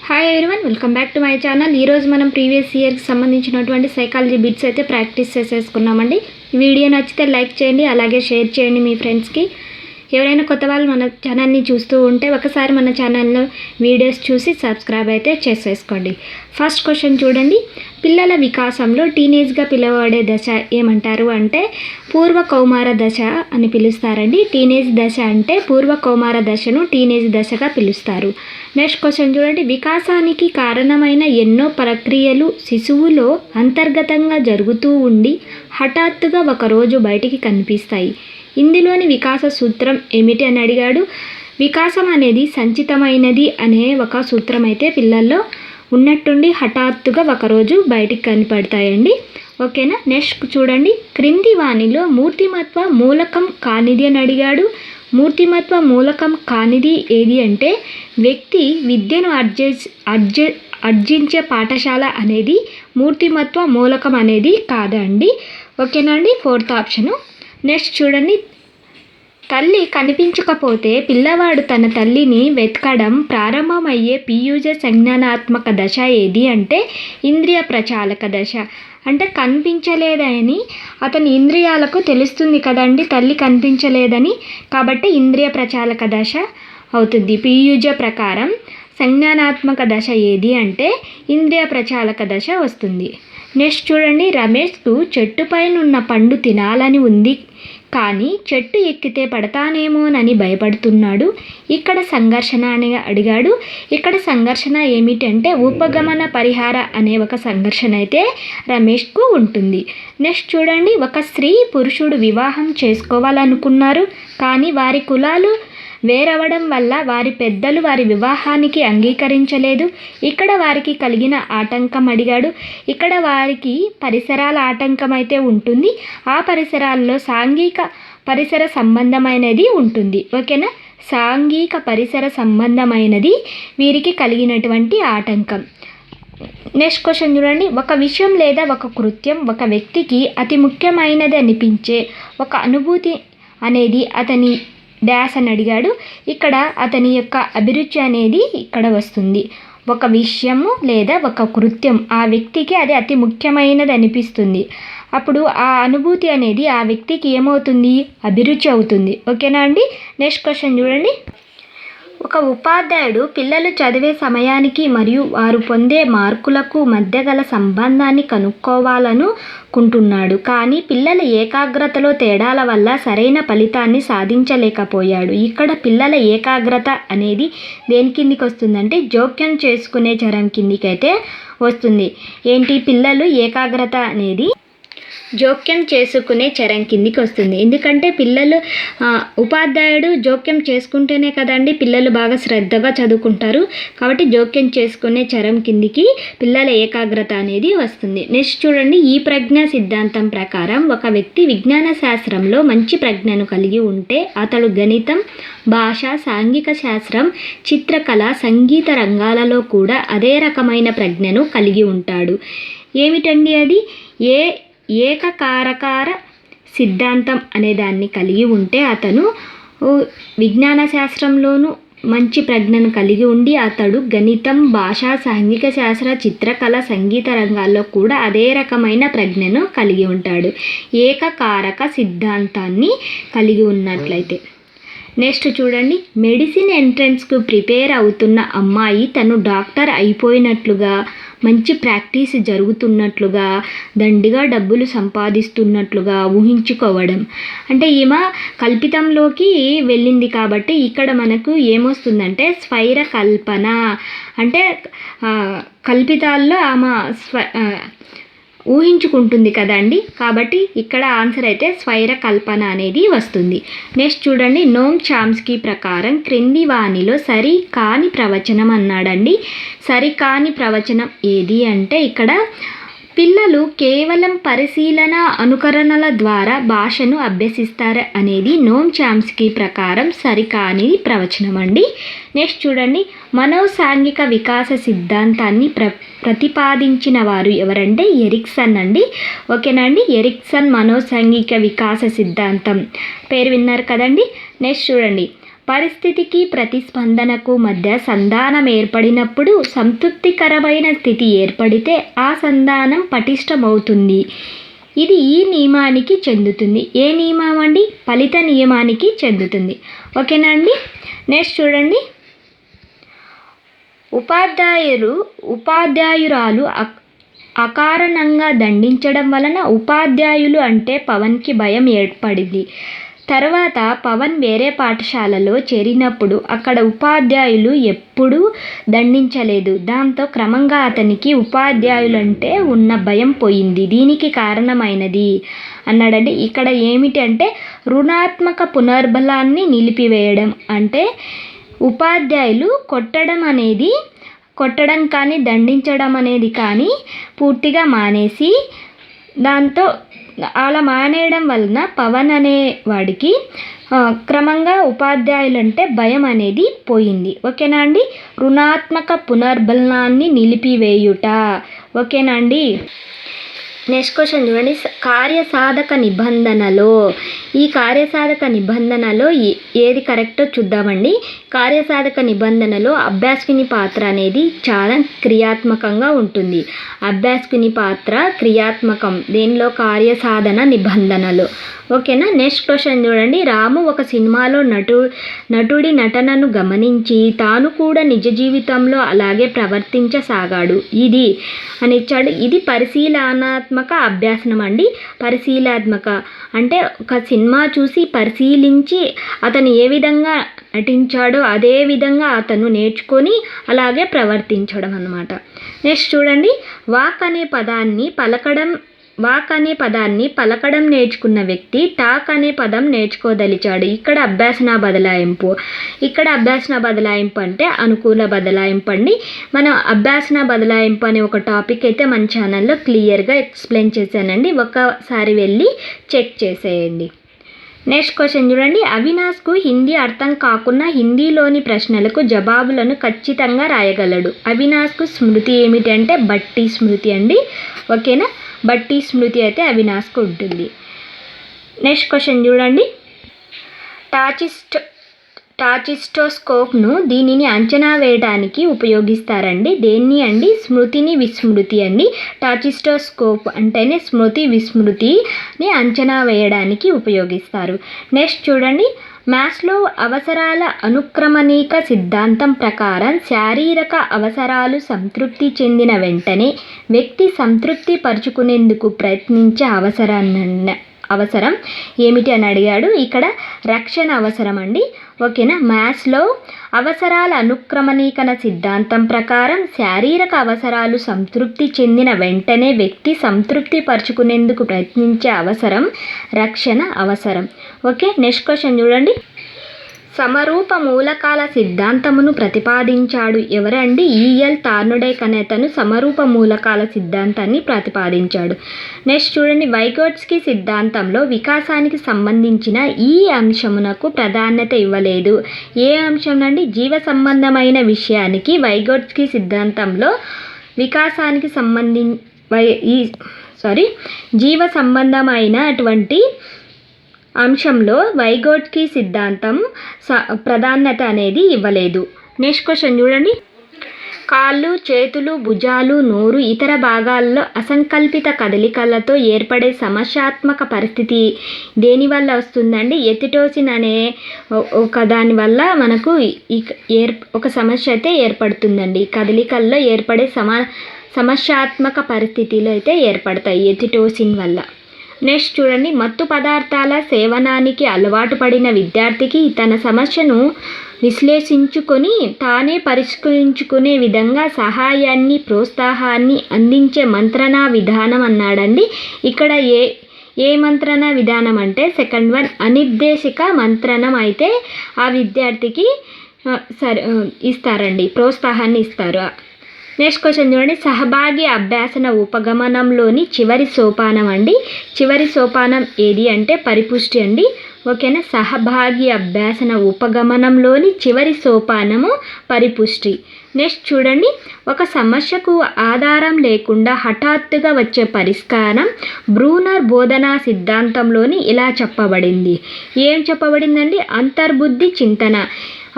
Hi everyone, welcome back to my channel. ఈరోజు మనం previous ఇయర్కి సంబంధించినటువంటి సైకాలజీ బిట్స్ అయితే ప్రాక్టీస్ చేసేసుకున్నామండి. ఈ వీడియో నచ్చితే లైక్ చేయండి, అలాగే షేర్ చేయండి మీ ఫ్రెండ్స్కి. ఎవరైనా కొత్త వాళ్ళు మన ఛానల్ని చూస్తూ ఉంటే ఒకసారి మన ఛానల్లో వీడియోస్ చూసి సబ్స్క్రైబ్ అయితే చేసేసుకోండి. ఫస్ట్ క్వశ్చన్ చూడండి. పిల్లల వికాసంలో టీనేజ్గా పిలువబడే దశ ఏమంటారు అంటే పూర్వ కౌమార దశ అని పిలుస్తారండి. టీనేజ్ దశ అంటే పూర్వ కౌమార దశను టీనేజ్ దశగా పిలుస్తారు. నెక్స్ట్ క్వశ్చన్ చూడండి. వికాసానికి కారణమైన ఎన్నో ప్రక్రియలు శిశువులో అంతర్గతంగా జరుగుతూ ఉండి హఠాత్తుగా ఒకరోజు బయటికి కనిపిస్తాయి. ఇందులోని వికాస సూత్రం ఏమిటి అని అడిగాడు. వికాసం అనేది సంచితమైనది అనే ఒక సూత్రం అయితే పిల్లల్లో ఉన్నట్టుండి హఠాత్తుగా ఒకరోజు బయటికి కనపడతాయండి. ఓకేనా. నెక్స్ట్ చూడండి. క్రింది వానిలో మూర్తిమత్వ మూలకం కానిది అని అడిగాడు. మూర్తిమత్వ మూలకం కానిది ఏది అంటే వ్యక్తి విద్యను ఆర్జించే పాఠశాల అనేది మూర్తిమత్వ మూలకం అనేది కాదండి. ఓకేనా అండి. Fourth option. నెక్స్ట్ చూడండి. తల్లి కనిపించకపోతే పిల్లవాడు తన తల్లిని వెతకడం ప్రారంభమయ్యే పీయూజ సంజ్ఞానాత్మక దశ ఏది అంటే ఇంద్రియ ప్రచాలక దశ. అంటే కనిపించలేదని అతని ఇంద్రియాలకు తెలుస్తుంది కదండి తల్లి కనిపించలేదని, కాబట్టి ఇంద్రియ ప్రచాలక దశ అవుతుంది. పీయూజ ప్రకారం సంజ్ఞానాత్మక దశ ఏది అంటే ఇంద్రియ ప్రచాలక దశ వస్తుంది. నెక్స్ట్ చూడండి. రమేష్కు చెట్టుపైనున్న పండు తినాలని ఉంది, కానీ చెట్టు ఎక్కితే పడతానేమోనని భయపడుతున్నాడు. ఇక్కడ సంఘర్షణ అని అడిగాడు. ఇక్కడ సంఘర్షణ ఏమిటంటే ఉపగమన పరిహార అనే ఒక సంఘర్షణ అయితే రమేష్కు ఉంటుంది. నెక్స్ట్ చూడండి. ఒక స్త్రీ పురుషుడు వివాహం చేసుకోవాలనుకున్నారు, కానీ వారి కులాలు వేరవడం వల్ల వారి పెద్దలు వారి వివాహానికి అంగీకరించలేదు. ఇక్కడ వారికి కలిగిన ఆటంకం అడిగాడు. ఇక్కడ వారికి పరిసరాల ఆటంకం అయితే ఉంటుంది. ఆ పరిసరాల్లో సాంఘిక పరిసర సంబంధమైనది ఉంటుంది. ఓకేనా. సాంఘిక పరిసర సంబంధమైనది వీరికి కలిగినటువంటి ఆటంకం. నెక్స్ట్ క్వశ్చన్ చూడండి. ఒక విషయం లేదా ఒక కృత్యం ఒక వ్యక్తికి అతి ముఖ్యమైనది అనిపించే ఒక అనుభూతి అనేది అతని డాష్ అని అడిగాడు. ఇక్కడ అతని యొక్క అభిరుచి అనేది ఇక్కడ వస్తుంది. ఒక విషయము లేదా ఒక కృత్యం ఆ వ్యక్తికి అది అతి ముఖ్యమైనది అనిపిస్తుంది. అప్పుడు ఆ అనుభూతి అనేది ఆ వ్యక్తికి ఏమవుతుంది, అభిరుచి అవుతుంది. ఓకేనా అండి. నెక్స్ట్ క్వశ్చన్ చూడండి. ఒక ఉపాధ్యాయుడు పిల్లలు చదివే సమయానికి మరియు వారు పొందే మార్కులకు మధ్య గల సంబంధాన్ని కనుక్కోవాలనుకుంటున్నాడు, కానీ పిల్లల ఏకాగ్రతలో తేడాల వల్ల సరైన ఫలితాన్ని సాధించలేకపోయాడు. ఇక్కడ పిల్లల ఏకాగ్రత అనేది దేని కిందికి వస్తుందంటే జోక్యం చేసుకునే చరం కిందికి అయితే వస్తుంది. ఏంటి, పిల్లలు ఏకాగ్రత అనేది జోక్యం చేసుకునే చరం కిందికి వస్తుంది. ఎందుకంటే పిల్లలు ఉపాధ్యాయుడు జోక్యం చేసుకుంటేనే కదండి పిల్లలు బాగా శ్రద్ధగా చదువుకుంటారు. కాబట్టి జోక్యం చేసుకునే చరం కిందికి పిల్లల ఏకాగ్రత అనేది వస్తుంది. నెక్స్ట్ చూడండి. ఈ ప్రజ్ఞా సిద్ధాంతం ప్రకారం ఒక వ్యక్తి విజ్ఞాన శాస్త్రంలో మంచి ప్రజ్ఞను కలిగి ఉంటే అతడు గణితం, భాష, సాంఘిక శాస్త్రం, చిత్రకళ, సంగీత రంగాలలో కూడా అదే రకమైన ప్రజ్ఞను కలిగి ఉంటాడు. ఏమిటండి అది? ఏకకారకార సిద్ధాంతం అనే దాన్ని కలిగి ఉంటే అతను విజ్ఞాన శాస్త్రంలోనూ మంచి ప్రజ్ఞను కలిగి ఉండి అతడు గణితం, భాష, సాంఘిక శాస్త్ర, చిత్రకళ, సంగీత రంగాల్లో కూడా అదే రకమైన ప్రజ్ఞను కలిగి ఉంటాడు. ఏకకారక సిద్ధాంతాన్ని కలిగి ఉన్నట్లయితే. నెక్స్ట్ చూడండి. మెడిసిన్ ఎంట్రన్స్కు ప్రిపేర్ అవుతున్న అమ్మాయి తను డాక్టర్ అయిపోయినట్లుగా, మంచి ప్రాక్టీస్ జరుగుతున్నట్లుగా, దండిగా డబ్బులు సంపాదిస్తున్నట్లుగా ఊహించుకోవడం. అంటే ఈమె కల్పితంలోకి వెళ్ళింది కాబట్టి ఇక్కడ మనకు ఏమొస్తుందంటే స్వైర కల్పన. అంటే కల్పితాల్లో ఆమె ఊహించుకుంటుంది కదండి. కాబట్టి ఇక్కడ ఆన్సర్ అయితే స్వైర కల్పన అనేది వస్తుంది. నెక్స్ట్ చూడండి. నోమ్ చామ్స్కీ ప్రకారం క్రింది వానిలో సరి కాని ప్రవచనం అన్నాడండి. సరికాని ప్రవచనం ఏది అంటే ఇక్కడ పిల్లలు కేవలం పరిశీలన అనుకరణల ద్వారా భాషను అభ్యసిస్తారు అనేది నోమ్ చామ్స్కీ ప్రకారం సరికాని ప్రవచనం అండి. నెక్స్ట్ చూడండి. మనోసాంఘిక వికాస సిద్ధాంతాన్ని ప్రతిపాదించిన వారు ఎవరంటే ఎరిక్సన్ అండి. ఓకేనా అండి. ఎరిక్సన్ మనోసాంఘిక వికాస సిద్ధాంతం పేరు విన్నారు కదండి. నెక్స్ట్ చూడండి. పరిస్థితికి ప్రతిస్పందనకు మధ్య సంధానం ఏర్పడినప్పుడు సంతృప్తికరమైన స్థితి ఏర్పడితే ఆ సంధానం పటిష్టమవుతుంది. ఇది ఈ నియమానికి చెందుతుంది. ఏ నియమం అండి? ఫలిత నియమానికి చెందుతుంది. ఓకేనా అండి? నెక్స్ట్ చూడండి. ఉపాధ్యాయురాలు అకారణంగా దండించడం వలన ఉపాధ్యాయులు అంటే పవన్కి భయం ఏర్పడింది. తర్వాత పవన్ వేరే పాఠశాలలో చేరినప్పుడు అక్కడ ఉపాధ్యాయులు ఎప్పుడూ దండించలేదు. దాంతో క్రమంగా అతనికి ఉపాధ్యాయులంటే ఉన్న భయం పోయింది. దీనికి కారణమైనది అన్నాడండి. ఇక్కడ ఏమిటి అంటే రుణాత్మక పునర్బలాన్ని నిలిపివేయడం. అంటే ఉపాధ్యాయులు కొట్టడం కానీ దండించడం అనేది కానీ పూర్తిగా మానేసి, దాంతో అలా మానేయడం వలన పవన్ అనేవాడికి క్రమంగా ఉపాధ్యాయులంటే భయం అనేది పోయింది. ఓకేనా అండి? రుణాత్మక పునర్బలాన్ని నిలిపివేయుట. ఓకేనా అండి? నెక్స్ట్ క్వశ్చన్ చూడండి. కార్యసాధక నిబంధనలో ఈ కార్యసాధక నిబంధనలో ఏది కరెక్టో చూద్దామండి. కార్యసాధక నిబంధనలో అభ్యాసకుని పాత్ర అనేది చాలా క్రియాత్మకంగా ఉంటుంది. అభ్యాసకుని పాత్ర క్రియాత్మకం దేనిలో? కార్యసాధన నిబంధనలో. ఓకేనా? నెక్స్ట్ క్వశ్చన్ చూడండి. రాము ఒక సినిమాలో నటుడి నటనను గమనించి తాను కూడా నిజ జీవితంలో అలాగే ప్రవర్తించసాగాడు. ఇది అని ఇచ్చాడు. ఇది పరిశీలనాత్మక అభ్యాసనం అండి. పరిశీలనాత్మక అంటే ఒక సినిమా చూసి పరిశీలించి అతను ఏ విధంగా నటించాడో అదే విధంగా అతను నేర్చుకొని అలాగే ప్రవర్తించడం అన్నమాట. నెక్స్ట్ చూడండి. వాక్ అనే పదాన్ని పలకడం నేర్చుకున్న వ్యక్తి టాక్ అనే పదం నేర్చుకోదలిచాడు. ఇక్కడ అభ్యాసన బదలాయింపు అంటే అనుకూల బదలాయింపు అండి. మనం అభ్యాసన బదలాయింపు అనే ఒక టాపిక్ అయితే మన ఛానల్లో క్లియర్గా ఎక్స్ప్లెయిన్ చేశానండి. ఒకసారి వెళ్ళి చెక్ చేసేయండి. నెక్స్ట్ క్వశ్చన్ చూడండి. అవినాష్కు హిందీ అర్థం కాకున్నా హిందీలోని ప్రశ్నలకు జవాబులను ఖచ్చితంగా రాయగలడు. అవినాష్కు స్మృతి ఏమిటి అంటే బట్టి స్మృతి అండి. ఓకేనా? బట్టి స్మృతి అయితే అవినాష్కు ఉంటుంది. నెక్స్ట్ క్వశ్చన్ చూడండి. టాచిస్టోస్కోప్ను దీనిని అంచనా వేయడానికి ఉపయోగిస్తారండి. దేన్ని అండి? స్మృతిని విస్మృతి అండి. టాచిస్టోస్కోప్ అంటేనే స్మృతి విస్మృతిని అంచనా వేయడానికి ఉపయోగిస్తారు. నెక్స్ట్ చూడండి. మాస్లో అవసరాల అనుక్రమణిక సిద్ధాంతం ప్రకారం శారీరక అవసరాలు సంతృప్తి చెందిన వెంటనే వ్యక్తి సంతృప్తి పరుచుకునేందుకు ప్రయత్నించే అవసరం ఏమిటి అని అడిగాడు. ఇక్కడ రక్షణ అవసరం అండి. ఓకేనా? మాస్లో అవసరాల అనుక్రమణీకరణ సిద్ధాంతం ప్రకారం శారీరక అవసరాలు సంతృప్తి చెందిన వెంటనే వ్యక్తి సంతృప్తి పరుచుకునేందుకు ప్రయత్నించే అవసరం రక్షణ అవసరం. ఓకే? నెక్స్ట్ క్వశ్చన్ చూడండి. సమరూప మూలకాల సిద్ధాంతమును ప్రతిపాదించాడు ఎవరండి? ఈఎల్ థార్న్డైక్ అనే అతను సమరూప మూలకాల సిద్ధాంతాన్ని ప్రతిపాదించాడు. నెక్స్ట్ చూడండి. వైగోట్స్కీ సిద్ధాంతంలో వికాసానికి సంబంధించిన ఈ అంశమునకు ప్రాధాన్యత ఇవ్వలేదు. ఏ అంశం అండి? జీవ సంబంధమైన విషయానికి వైగోట్స్కీ సిద్ధాంతంలో వికాసానికి జీవ సంబంధమైనటువంటి అంశంలో వైగోట్స్కీ సిద్ధాంతం ప్రాధాన్యత అనేది ఇవ్వలేదు. నెక్స్ట్ క్వశ్చన్ చూడండి. కాళ్ళు, చేతులు, భుజాలు, నోరు, ఇతర భాగాల్లో అసంకల్పిత కదలికలతో ఏర్పడే సమస్యాత్మక పరిస్థితి దేనివల్ల వస్తుందండి? ఎథిటోసిన్ అనే ఒక దానివల్ల మనకు ఒక సమస్య అయితే ఏర్పడుతుందండి. కదలికల్లో ఏర్పడే సమస్యాత్మక పరిస్థితులు అయితే ఏర్పడతాయి ఎథిటోసిన్ వల్ల. నెక్స్ట్ చూడండి. మత్తు పదార్థాల సేవనానికి అలవాటు పడిన విద్యార్థికి తన సమస్యను విశ్లేషించుకొని తానే పరిష్కరించుకునే విధంగా సహాయాన్ని, ప్రోత్సాహాన్ని అందించే మంత్రణ విధానం అన్నాడండి. ఇక్కడ ఏ మంత్రణ విధానం అంటే సెకండ్ వన్, అనిర్దేశిక మంత్రణం అయితే ఆ విద్యార్థికి ఇస్తారండి, ప్రోత్సాహాన్ని ఇస్తారు. నెక్స్ట్ క్వశ్చన్ చూడండి. సహభాగి అభ్యాసన ఉపగమనంలోని చివరి సోపానం అండి. చివరి సోపానం ఏది అంటే పరిపుష్టి అండి. ఓకేనా? సహభాగి అభ్యాసన ఉపగమనంలోని చివరి సోపానము పరిపుష్టి. నెక్స్ట్ చూడండి, ఒక సమస్యకు ఆధారం లేకుండా హఠాత్తుగా వచ్చే పరిష్కారం బ్రూనర్ బోధనా సిద్ధాంతంలోని ఇలా చెప్పబడింది. ఏం చెప్పబడిందండి? అంతర్బుద్ధి చింతన.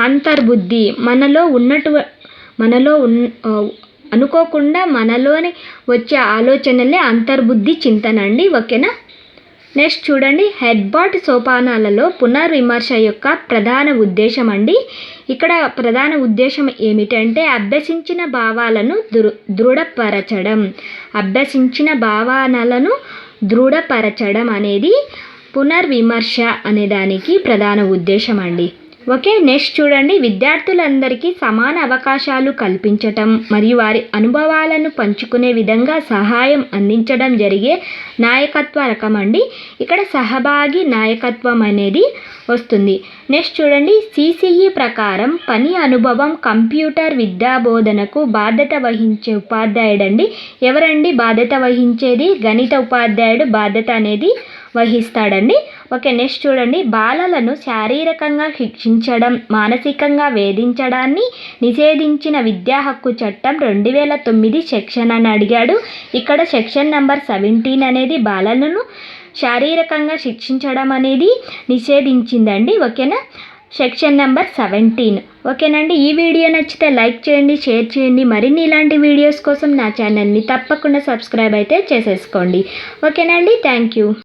అంతర్బుద్ధి మనలో అనుకోకుండా మనలోని వచ్చే ఆలోచనలే అంతర్బుద్ధి చింతన అండి. ఓకేనా? నెక్స్ట్ చూడండి, హెర్బర్ట్ సోపానాలలో పునర్విమర్శ యొక్క ప్రధాన ఉద్దేశం అండి. ఇక్కడ ప్రధాన ఉద్దేశం ఏమిటంటే అభ్యసించిన భావాలను దృఢపరచడం అనేది పునర్విమర్శ అనే దానికి ప్రధాన ఉద్దేశం అండి. ఓకే, నెక్స్ట్ చూడండి, విద్యార్థులందరికీ సమాన అవకాశాలు కల్పించటం మరియు వారి అనుభవాలను పంచుకునే విధంగా సహాయం అందించడం జరిగే నాయకత్వ రకం అండి. ఇక్కడ సహభాగి నాయకత్వం అనేది వస్తుంది. నెక్స్ట్ చూడండి, సిసిఈ ప్రకారం పని అనుభవం కంప్యూటర్ విద్యా బోధనకు బాధ్యత వహించే ఉపాధ్యాయుడండి. ఎవరండి బాధ్యత వహించేది? గణిత ఉపాధ్యాయుడు బాధ్యత అనేది వహిస్తాడండి. ఓకే, నెక్స్ట్ చూడండి, బాలలను శారీరకంగా శిక్షించడం, మానసికంగా వేధించడాన్ని నిషేధించిన విద్యా హక్కు చట్టం 2009 సెక్షన్ అని అడిగాడు. ఇక్కడ సెక్షన్ నెంబర్ 17 అనేది బాలలను శారీరకంగా శిక్షించడం అనేది నిషేధించిందండి. ఓకేనా? Section number 17. ఓకేనండి, ఈ వీడియో నచ్చితే లైక్ చేయండి, షేర్ చేయండి. మరిన్ని ఇలాంటి వీడియోస్ కోసం నా ఛానల్ని తప్పకుండా సబ్స్క్రైబ్ అయితే చేసేసుకోండి. ఓకేనండి, థ్యాంక్ యూ.